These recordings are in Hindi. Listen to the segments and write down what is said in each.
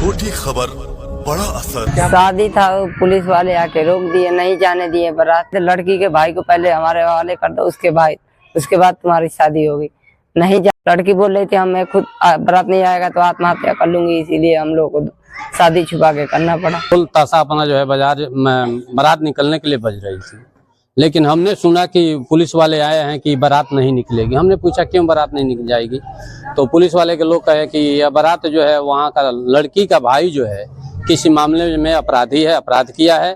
छोटी खबर बड़ा असर। शादी था, पुलिस वाले आके रोक दिए, नहीं जाने दिए बारात। लड़की के भाई को पहले हमारे वाले कर दो, उसके बाद तुम्हारी शादी होगी। नहीं जा, लड़की बोल रही थी मैं खुद बारात नहीं आएगा तो आत्महत्या कर लूंगी, इसीलिए हम लोग को शादी छुपा के करना पड़ा। फुल तासा अपना जो है बाजार में बारात निकलने के लिए बज रही थी, लेकिन हमने सुना कि पुलिस वाले आए हैं कि बारात नहीं निकलेगी। हमने पूछा क्यों बारात नहीं निकल जाएगी, तो पुलिस वाले के लोग कहे कि यह बारात जो है वहाँ का लड़की का भाई जो है किसी मामले में अपराधी है, अपराध किया है,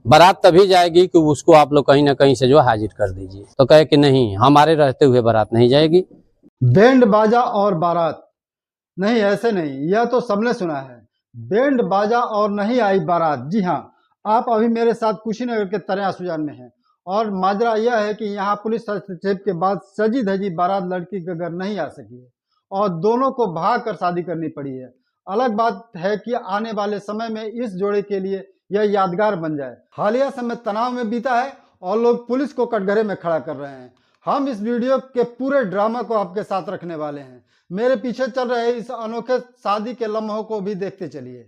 बारात तभी जाएगी कि उसको आप लोग कहीं ना कहीं से जो हाजिर कर दीजिए। तो कहे कि नहीं, हमारे रहते हुए बारात नहीं जाएगी। बैंड बाजा और बारात नहीं, ऐसे नहीं, यह तो सबने सुना है। बैंड बाजा और नहीं आई बारात। जी हाँ, आप अभी मेरे साथ कुशीनगर के तरिया सुजान में हैं और माजरा यह है कि यहाँ पुलिस हस्तक्षेप के बाद सजी धजी बारात लड़की के घर नहीं आ सकी है और दोनों को भाग कर शादी करनी पड़ी है। अलग बात है कि आने वाले समय में इस जोड़े के लिए यह यादगार बन जाए। हालिया समय तनाव में बीता है और लोग पुलिस को कटघरे में खड़ा कर रहे हैं। हम इस वीडियो के पूरे ड्रामा को आपके साथ रखने वाले हैं। मेरे पीछे चल रहे इस अनोखे शादी के लम्हों को भी देखते चलिए।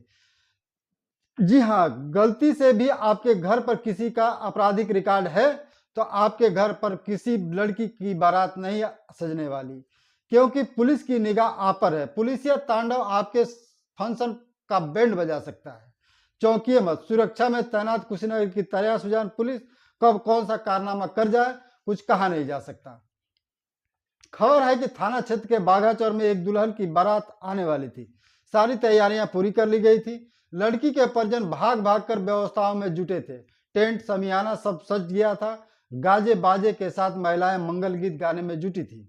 जी हाँ, गलती से भी आपके घर पर किसी का आपराधिक रिकॉर्ड है तो आपके घर पर किसी लड़की की बारात नहीं सजने वाली, क्योंकि पुलिस की निगाह आप पर है। पुलिसिया तांडव आपके फंक्शन का बैंड बजा सकता है। चौंकिए मत, सुरक्षा में तैनात कुशीनगर की तरिया सुजान पुलिस कब कौन सा कारनामा कर जाए कुछ कहा नहीं जा सकता। खबर है कि थाना क्षेत्र के बाघाचौर में एक दुल्हन की बारात आने वाली थी। सारी तैयारियां पूरी कर ली गई थी। लड़की के परिजन भाग भाग कर व्यवस्थाओं में जुटे थे। टेंट समियाना सब सज गया था। गाजे बाजे के साथ महिलाएं मंगल गीत गाने में जुटी थी,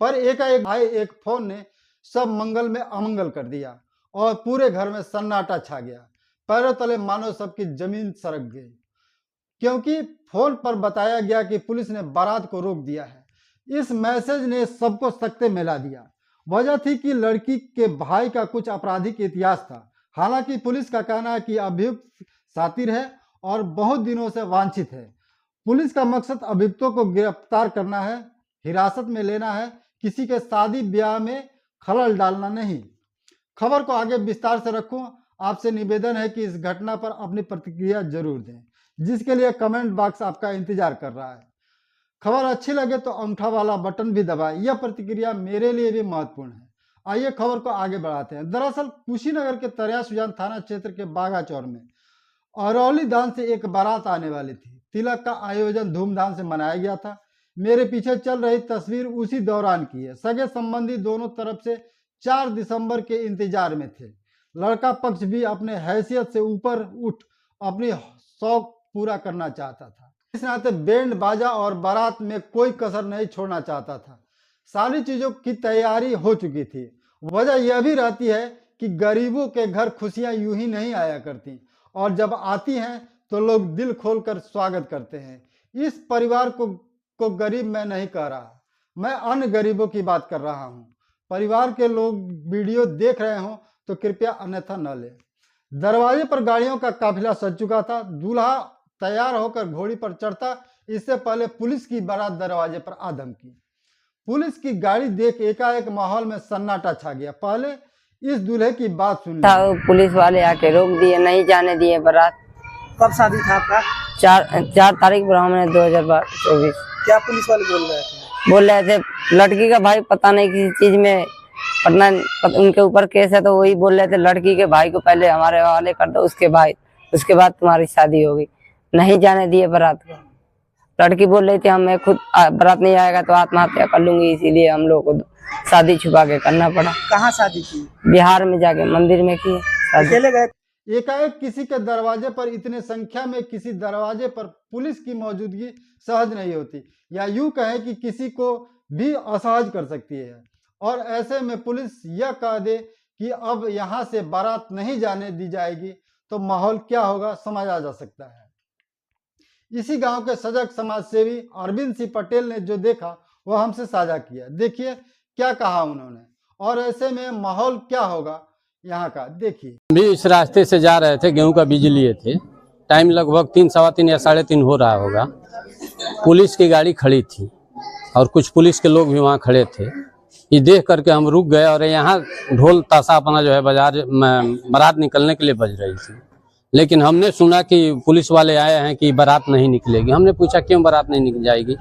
पर एकाएक आए एक फोन ने सब मंगल में अमंगल कर दिया और पूरे घर में सन्नाटा छा गया। पैरों तले मानो सबकी जमीन सरक गई, क्योंकि फोन पर बताया गया कि पुलिस ने बारात को रोक दिया है। इस मैसेज ने सबको सकते में ला दिया। वजह थी कि लड़की के भाई का कुछ आपराधिक इतिहास था। हालांकि पुलिस का कहना है कि अभियुक्त शातिर है और बहुत दिनों से वांछित है। पुलिस का मकसद अभियुक्तों को गिरफ्तार करना है, हिरासत में लेना है, किसी के शादी ब्याह में खलल डालना नहीं। खबर को आगे विस्तार से रखूं, आपसे निवेदन है कि इस घटना पर अपनी प्रतिक्रिया जरूर दें, जिसके लिए कमेंट बॉक्स आपका इंतजार कर रहा है। खबर अच्छी लगे तो अंगूठा वाला बटन भी दबाएं, यह प्रतिक्रिया मेरे लिए भी महत्वपूर्ण है। आइए खबर को आगे बढ़ाते हैं। दरअसल कुशीनगर के तरिया सुजान थाना क्षेत्र के बाघाचौर में अरौली दान से एक बारात आने वाली थी। तिलक का आयोजन धूमधाम से मनाया गया था। मेरे पीछे चल रही तस्वीर उसी दौरान की है। सगे संबंधी दोनों तरफ से 4 दिसंबर के इंतजार में थे। लड़का पक्ष भी अपने हैसियत से ऊपर उठ अपनी शौक पूरा करना चाहता था। इस नाते बैंड बाजा और बारात में कोई कसर नहीं छोड़ना चाहता था। सारी चीजों की तैयारी हो चुकी थी। वजह यह भी रहती है कि गरीबों के घर खुशियां यूं ही नहीं आया करती और जब आती हैं तो लोग दिल खोलकर स्वागत करते हैं। इस परिवार को गरीब मैं नहीं कह रहा, मैं अन्य गरीबों की बात कर रहा हूं। परिवार के लोग वीडियो देख रहे हो तो कृपया अन्यथा न ले। दरवाजे पर गाड़ियों का काफिला सज चुका था। दूल्हा तैयार होकर घोड़ी पर चढ़ता, इससे पहले पुलिस की बारात दरवाजे पर आ धमकी। पुलिस की गाड़ी देख एकाएक माहौल में सन्नाटा छा गया। पहले इस दूल्हे की बात सुन ली। पुलिस वाले आके रोक दिए, नहीं जाने दिए बारात। कब शादी था आपका? 4 तारीख ब्राह्मण 2024। क्या पुलिस वाले बोल रहे थे? लड़की का भाई पता नहीं किसी चीज में पटना उनके ऊपर केस है, तो वही बोल रहे थे लड़की के भाई को पहले हमारे वाले कर दो, उसके बाद तुम्हारी शादी होगी। नहीं जाने दिए बारात को। लड़की बोल रही थी मैं खुद बारात नहीं आएगा तो आत्महत्या कर लूंगी, इसीलिए हम लोग को शादी छुपा के करना पड़ा। कहाँ शादी की? बिहार में जाके मंदिर में की। अकेले गए? एकाएक किसी के दरवाजे पर इतने संख्या में किसी दरवाजे पर पुलिस की मौजूदगी सहज नहीं होती, या यूं कहें कि किसी को भी असहज कर सकती है। और ऐसे में पुलिस यह कह दे कि अब यहाँ से बारात नहीं जाने दी जाएगी तो माहौल क्या होगा समझा जा सकता है। इसी गांव के सजग समाज सेवी अरविंद सिंह पटेल ने जो देखा वह हमसे साझा किया। देखिए क्या कहा उन्होंने और ऐसे में माहौल क्या होगा यहाँ का, देखिए। भी इस रास्ते से जा रहे थे, गेहूं का बीज लिए थे। टाइम लगभग 3, सवा 3 या 3:30 हो रहा होगा। पुलिस की गाड़ी खड़ी थी और कुछ पुलिस के लोग भी वहाँ खड़े थे। ये देख करके हम रुक गए और यहाँ ढोल ताशा अपना जो है बाजार में बारात निकलने के लिए बज रही थी। लेकिन हमने सुना कि पुलिस वाले आए हैं कि बारात नहीं निकलेगी। हमने पूछा क्यों बारात नहीं निकल जाएगी,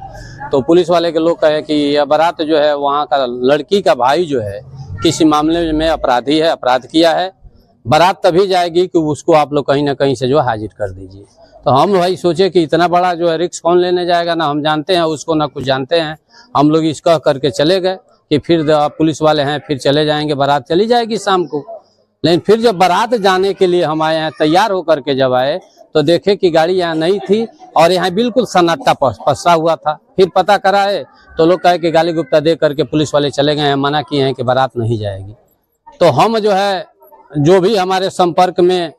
तो पुलिस वाले के लोग कहे कि यह बारात जो है वहाँ का लड़की का भाई जो है किसी मामले में अपराधी है, अपराध किया है, बारात तभी जाएगी कि उसको आप लोग कहीं ना कहीं से जो हाजिर कर दीजिए। तो हम भाई सोचे कि इतना बड़ा जो है रिस्क कौन लेने जाएगा, ना हम जानते हैं उसको ना कुछ जानते हैं। हम लोग इसका करके चले गए कि फिर पुलिस वाले हैं, फिर चले जाएंगे, बारात चली जाएगी शाम को। लेकिन फिर जब बारात जाने के लिए हम आए हैं, तैयार होकर के जब आए तो देखे कि गाड़ी यहाँ नहीं थी और यहाँ बिल्कुल सन्नाटा फंसा हुआ था। फिर पता कराए तो लोग कहे कि गाली गुप्ता दे करके पुलिस वाले चले गए हैं, मना किए हैं कि बारात नहीं जाएगी। तो हम जो है जो भी हमारे संपर्क में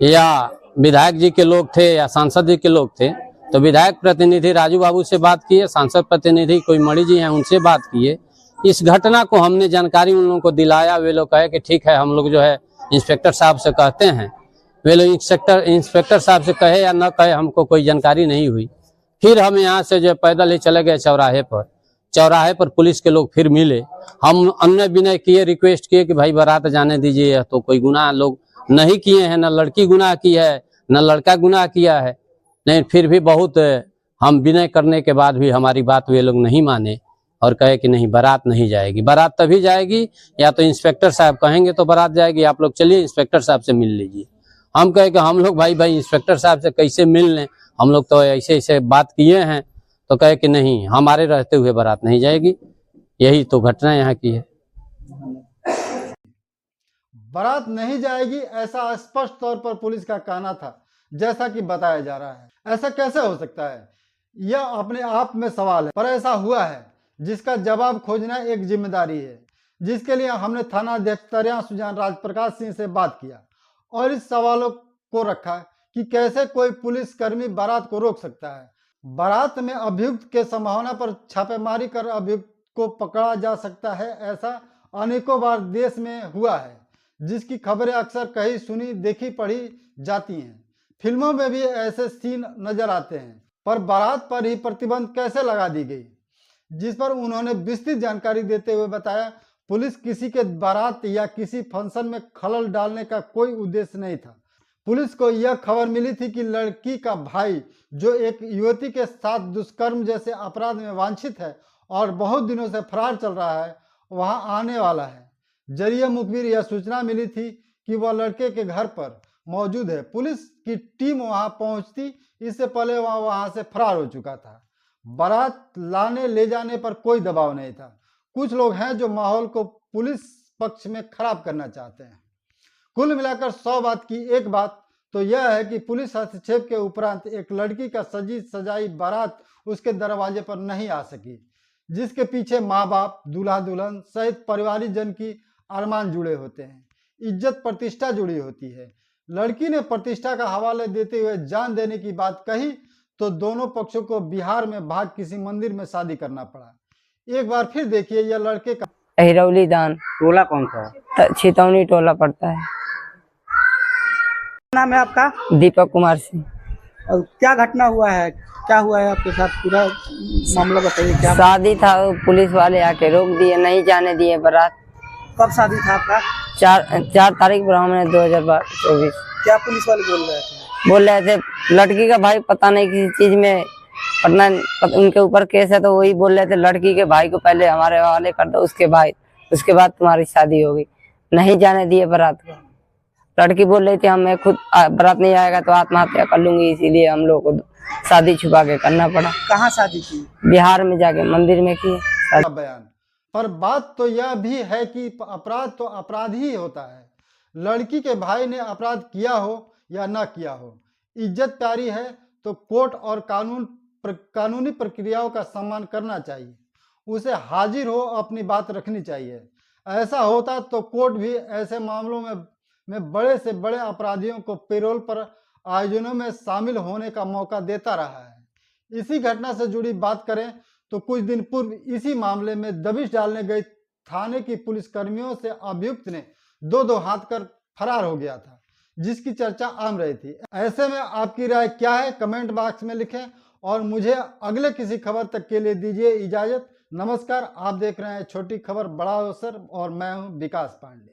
या विधायक जी के लोग थे या सांसद जी के लोग थे, तो विधायक प्रतिनिधि राजू बाबू से बात किए, सांसद प्रतिनिधि कोई मणि जी हैं उनसे बात किए। इस घटना को हमने जानकारी उन लोगों को दिलाया। वे लोग कहे कि ठीक है, हम लोग जो है इंस्पेक्टर साहब से कहते हैं। वे लोग इंस्पेक्टर साहब से कहे या न कहे हमको कोई जानकारी नहीं हुई। फिर हम यहाँ से जो पैदल ही चले गए चौराहे पर पुलिस के लोग फिर मिले। हम अन्य विनय किए, रिक्वेस्ट किए कि भाई बारात जाने दीजिए, तो कोई गुनाह लोग नहीं किए हैं, न लड़की गुनाह की है न लड़का गुनाह किया है। लेकिन फिर भी बहुत हम विनय करने के बाद भी हमारी बात वे लोग नहीं माने और कहे कि नहीं बारात नहीं जाएगी। बारात तभी जाएगी या तो इंस्पेक्टर साहब कहेंगे तो बारात जाएगी, आप लोग चलिए इंस्पेक्टर साहब से मिल लीजिए। हम कहे कि हम लोग भाई इंस्पेक्टर साहब से कैसे मिल लें, हम लोग तो ऐसे बात किए हैं। तो कहे कि नहीं, हमारे रहते हुए बारात नहीं जाएगी। यही तो घटना यहाँ की है। बारात नहीं जाएगी ऐसा स्पष्ट तौर पर पुलिस का कहना था, जैसा कि बताया जा रहा है। ऐसा कैसे हो सकता है, यह अपने आप में सवाल है, पर ऐसा हुआ है जिसका जवाब खोजना एक जिम्मेदारी है, जिसके लिए हमने थाना अध्यक्ष तरिया सुजान राजप्रकाश सिंह से बात किया और इस सवालों को रखा कि कैसे कोई पुलिसकर्मी बारात को रोक सकता है। बारात में अभियुक्त के संभावना पर छापेमारी कर अभियुक्त को पकड़ा जा सकता है, ऐसा अनेकों बार देश में हुआ है, जिसकी खबरें अक्सर कहीं सुनी देखी पढ़ी जाती हैं। फिल्मों में भी ऐसे सीन नजर आते हैं, पर बारात पर ही प्रतिबंध कैसे लगा दी गई, जिस पर उन्होंने विस्तृत जानकारी देते हुए बताया पुलिस किसी के बारात या किसी फंक्शन में खलल डालने का कोई उद्देश्य नहीं था। पुलिस को यह खबर मिली थी कि लड़की का भाई जो एक युवती के साथ दुष्कर्म जैसे अपराध में वांछित है और बहुत दिनों से फरार चल रहा है, वहां आने वाला है। जरिए मुखबिर यह सूचना मिली थी कि वह लड़के के घर पर मौजूद है। पुलिस की टीम वहां पहुंचती इससे पहले वह वहां से फरार हो चुका था। बारात लाने ले जाने पर कोई दबाव नहीं था। कुछ लोग हैं जो माहौल को पुलिस पक्ष में खराब करना चाहते हैं। कुल मिलाकर 100 बात की एक बात तो यह है कि पुलिस हस्तक्षेप के उपरांत एक लड़की का सजी सजाई बारात उसके दरवाजे पर नहीं आ सकी, जिसके पीछे माँ बाप, दूल्हा दुल्हन सहित परिवारिक जन की अरमान जुड़े होते हैं, इज्जत प्रतिष्ठा जुड़ी होती है। लड़की ने प्रतिष्ठा का हवाले देते हुए जान देने की बात कही तो दोनों पक्षों को बिहार में भाग किसी मंदिर में शादी करना पड़ा। एक बार फिर देखिए यह लड़के का हिरौली दान टोला कौन सा है? छितौनी टोला पड़ता है। नाम है आपका? दीपक कुमार सिंह। और क्या घटना हुआ है, क्या हुआ है आपके साथ, पूरा मामला बताइए। क्या शादी था, पुलिस वाले आके रोक दिए, नहीं जाने दिए बारात। कब शादी था आपका? 4 तारीख ब्राह्मण 2024। क्या पुलिस वाले बोल रहे थे? बोल रहे थे लड़की का भाई पता नहीं किसी चीज में पटना उनके ऊपर केस है, तो वही बोल रहे थे लड़की के भाई को पहले हमारे हवाले कर दो, उसके बाद तुम्हारी शादी होगी। नहीं जाने दिए बारात को। लड़की बोल रही थी मैं खुद बारात नहीं आएगा तो आत्महत्या कर लूंगी, इसीलिए हम लोग को शादी छुपा के करना पड़ा। कहाँ शादी की? बिहार में जाके मंदिर में की बयान। पर बात तो यह भी है कि अपराध तो अपराध ही होता है। लड़की के भाई ने अपराध किया हो या ना किया हो, इज्जत प्यारी है तो कोर्ट और कानूनी प्रक्रियाओं का सम्मान करना चाहिए। उसे हाजिर हो अपनी बात रखनी चाहिए। ऐसा होता तो कोर्ट भी ऐसे मामलों में बड़े से बड़े अपराधियों को पेरोल पर आयोजनों में शामिल होने का मौका देता रहा है। इसी घटना से जुड़ी बात करें तो कुछ दिन पूर्व इसी मामले में दबिश डालने गई थाने की पुलिसकर्मियों से अभियुक्त ने दो हाथ कर फरार हो गया था, जिसकी चर्चा आम रही थी। ऐसे में आपकी राय क्या है, कमेंट बॉक्स में लिखें और मुझे अगले किसी खबर तक के लिए दीजिए इजाजत। नमस्कार, आप देख रहे हैं छोटी खबर बड़ा अवसर और मैं हूं विकास पांडे।